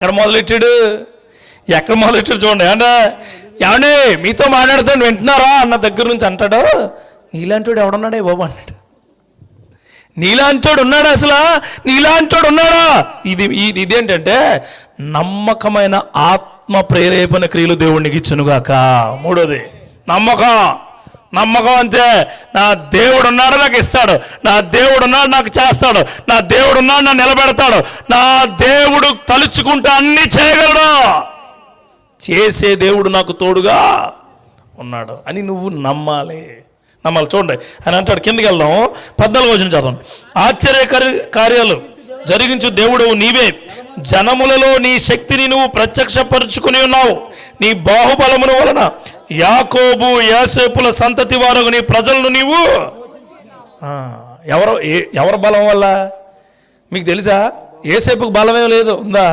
ఎక్కడ మొదలెట్టాడు చూడండి. ఏమండి మీతో మాట్లాడుతాను వింటున్నారా అన్న దగ్గర నుంచి అంటాడు, నీలాంటోడు ఎవడున్నాడే బాబు అన్నాడు. నీలాంటోడు ఉన్నాడా? అసలు నీలాంటోడు ఉన్నాడా? ఇదేంటంటే నమ్మకమైన ఆత్మ ప్రేరేపణ క్రియలు దేవుడికి ఇచ్చునుగాక. మూడోది నమ్మకం అంతే. నా దేవుడు ఉన్నాడు నాకు ఇస్తాడు, నా దేవుడు ఉన్నాడు నాకు చేస్తాడు, నా దేవుడు ఉన్నాడు నన్ను నిలబెడతాడు, నా దేవుడు తలుచుకుంటే అన్నీ చేయగలడు, చేసే దేవుడు నాకు తోడుగా ఉన్నాడు అని నువ్వు నమ్మాలి. చూడండి అని అంటాడు. కిందకి వెళ్దాం, 14వ వచనం చదవండి. ఆశ్చర్య కార్యాలు జరిగించు దేవుడు నీవే, జనములలో నీ శక్తిని నువ్వు ప్రత్యక్షపరుచుకుని ఉన్నావు. నీ బాహుబలమును వలన యాకోబు యోసేపుల సంతతి వారు నీ ప్రజలను నీవు ఎవరి బలం వల్ల? మీకు తెలుసా? యోసేపుకు బలమే లేదు, ఉందా?